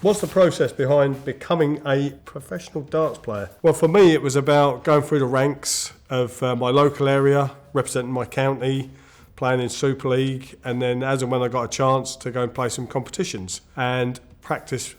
What's the process behind becoming a professional darts player? Well, for me, it was about going through the ranks of my local area, representing my county, playing in Super League, and then as and when I got a chance to go and play some competitions and practice.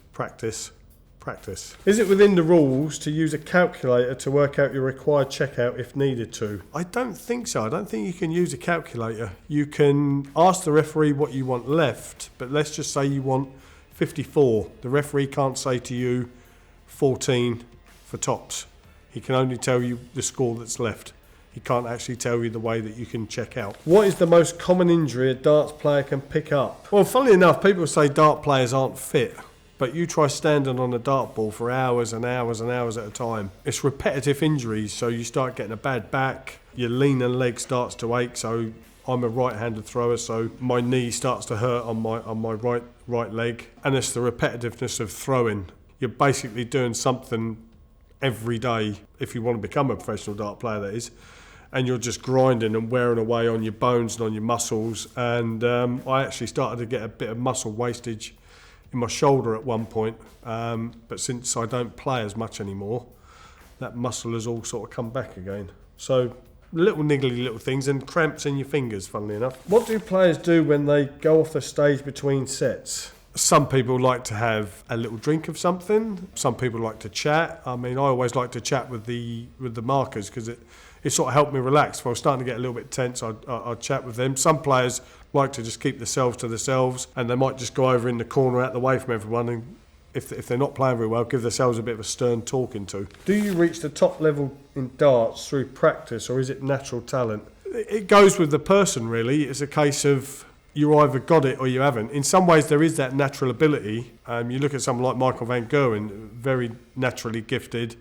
Is it within the rules to use a calculator to work out your required checkout if needed to? I don't think so. I don't think you can use a calculator. You can ask the referee what you want left, but let's just say you want 54. The referee can't say to you 14 for tops. He can only tell you the score that's left. He can't actually tell you the way that you can check out. What is the most common injury a darts player can pick up? Well, funnily enough, people say dart players aren't fit. But you try standing on a dartboard for hours and hours and hours at a time. It's repetitive injuries, so you start getting a bad back, your leaner leg starts to ache, so I'm a right-handed thrower, so my knee starts to hurt on my right leg. And it's the repetitiveness of throwing. You're basically doing something every day, if you want to become a professional dart player, that is, and you're just grinding and wearing away on your bones and on your muscles. And I actually started to get a bit of muscle wastage in my shoulder at one point, but since I don't play as much anymore, that muscle has all sort of come back again. So little niggly little things, and cramps in your fingers, funnily enough. What do players do when they go off the stage between sets? Some people like to have a little drink of something. Some people like to chat. I mean, I always like to chat with the markers because it sort of helped me relax. If I was starting to get a little bit tense, I'd chat with them. Some players like to just keep themselves to themselves, and they might just go over in the corner out the way from everyone, and if they're not playing very well, give themselves a bit of a stern talking to. Do you reach the top level in darts through practice, or is it natural talent? It goes with the person, really. It's a case of you either got it or you haven't. In some ways, there is that natural ability. You look at someone like Michael van Gerwen, very naturally gifted.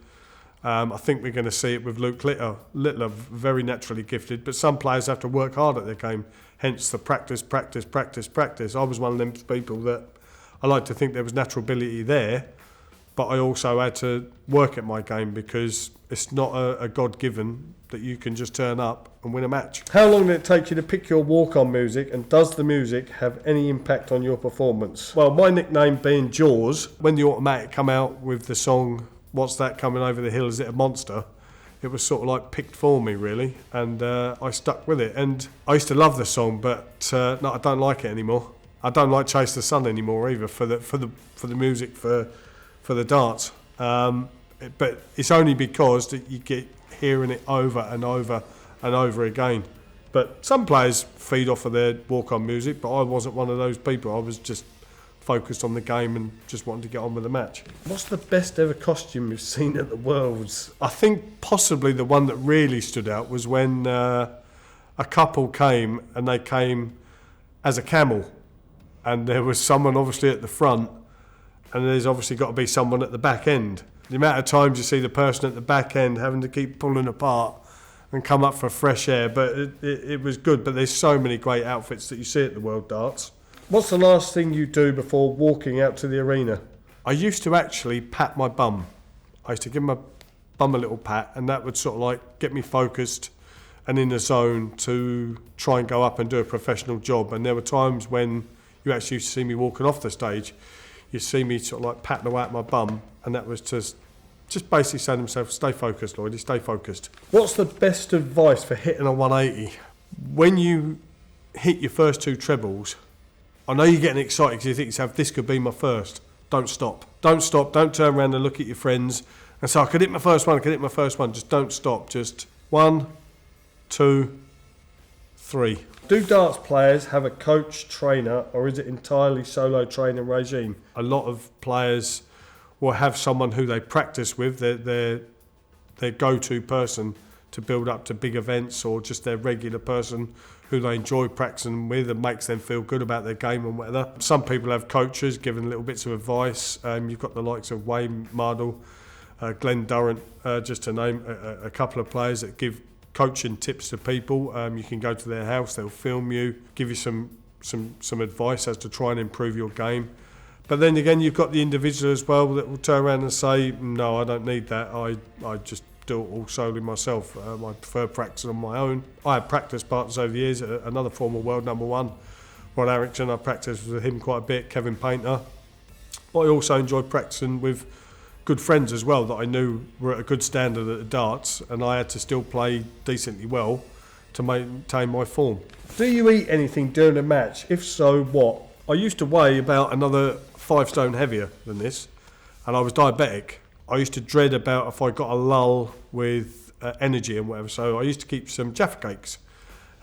I think we're going to see it with Luke Littler, very naturally gifted, but some players have to work hard at their game, hence the practice. I was one of them people that I like to think there was natural ability there, but I also had to work at my game because it's not a God-given that you can just turn up and win a match. How long did it take you to pick your walk-on music, and does the music have any impact on your performance? Well, my nickname being Jaws, when the Automatic come out with the song What's That Coming Over the Hill, Is It a Monster? It was sort of like picked for me, really, and I stuck with it. And I used to love the song, but no, I don't like it anymore. I don't like Chase the Sun anymore either for the music for the darts. But it's only because that you get hearing it over and over and over again. But some players feed off of their walk-on music, but I wasn't one of those people. I was just focused on the game and just wanted to get on with the match. What's the best ever costume you've seen at the Worlds? I think possibly the one that really stood out was when a couple came, and they came as a camel, and there was someone obviously at the front, and there's obviously got to be someone at the back end. The amount of times you see the person at the back end having to keep pulling apart and come up for fresh air, but it was good. But there's so many great outfits that you see at the World Darts. What's the last thing you do before walking out to the arena? I used to actually pat my bum. I used to give my bum a little pat, and that would sort of like get me focused and in the zone to try and go up and do a professional job. And there were times when you actually used to see me walking off the stage, you see me sort of like patting away at my bum, and that was just basically saying to myself, stay focused, Lloydie, stay focused. What's the best advice for hitting a 180? When you hit your first two trebles, I know you're getting excited because you think to yourself, this could be my first. Don't stop. Don't stop. Don't turn around and look at your friends and say, I could hit my first one. Just don't stop. Just 1, 2, 3. Do darts players have a coach, trainer, or is it entirely solo training regime? A lot of players will have someone who they practice with, their go-to person to build up to big events, or just their regular person who they enjoy practicing with and makes them feel good about their game and whatever. Some people have coaches giving little bits of advice. You've got the likes of Wayne Mardle, Glenn Durrant, just to name a couple of players that give coaching tips to people. You can go to their house, they'll film you, give you some advice as to try and improve your game. But then again, you've got the individual as well that will turn around and say, no, I don't need that, I just do it all solely myself. I prefer practicing on my own. I have practice partners over the years. Another former world number one, Rod Harrington, I practiced with him quite a bit. Kevin Painter, But I also enjoyed practicing with good friends as well that I knew were at a good standard at the darts, and I had to still play decently well to maintain my form. Do you eat anything during a match? If so, what? I used to weigh about another 5 stone heavier than this, and I was diabetic. I used to dread about if I got a lull with energy and whatever, so I used to keep some Jaffa cakes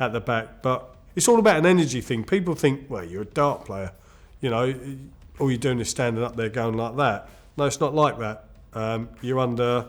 at the back. But it's all about an energy thing. People think, well, you're a dart player, you know, all you're doing is standing up there going like that. No, it's not like that. You're under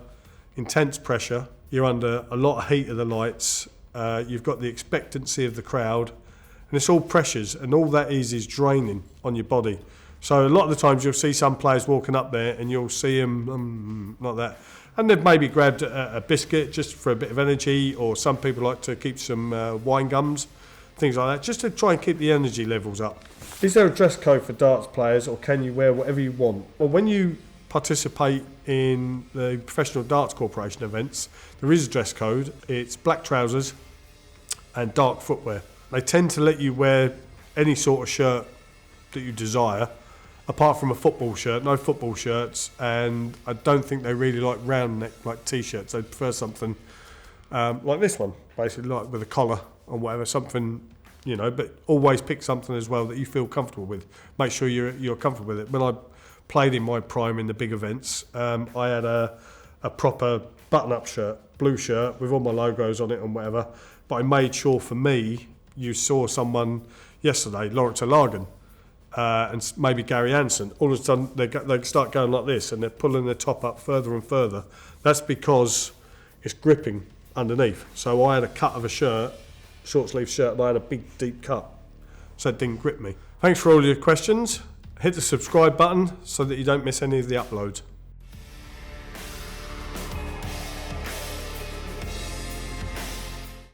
intense pressure, you're under a lot of heat of the lights, you've got the expectancy of the crowd, and it's all pressures, and all that is draining on your body. So a lot of the times you'll see some players walking up there and you'll see them like that, and they've maybe grabbed a biscuit just for a bit of energy, or some people like to keep some wine gums, things like that, just to try and keep the energy levels up. Is there a dress code for darts players, or can you wear whatever you want? Well, when you participate in the Professional Darts Corporation events, there is a dress code. It's black trousers and dark footwear. They tend to let you wear any sort of shirt that you desire, apart from a football shirt. No football shirts, and I don't think they really like round neck like t-shirts. They prefer something like this one, basically, like with a collar or whatever, something, you know, but always pick something as well that you feel comfortable with. Make sure you're comfortable with it. When I played in my prime in the big events, I had a proper button-up shirt, blue shirt with all my logos on it and whatever, but I made sure, for me, you saw someone yesterday, Lawrence O'Largan, and maybe Gary Hansen, all of a sudden they start going like this and they're pulling their top up further and further. That's because it's gripping underneath. So I had a cut of a shirt, short sleeve shirt, and I had a big deep cut, so it didn't grip me. Thanks for all your questions. Hit the subscribe button so that you don't miss any of the uploads.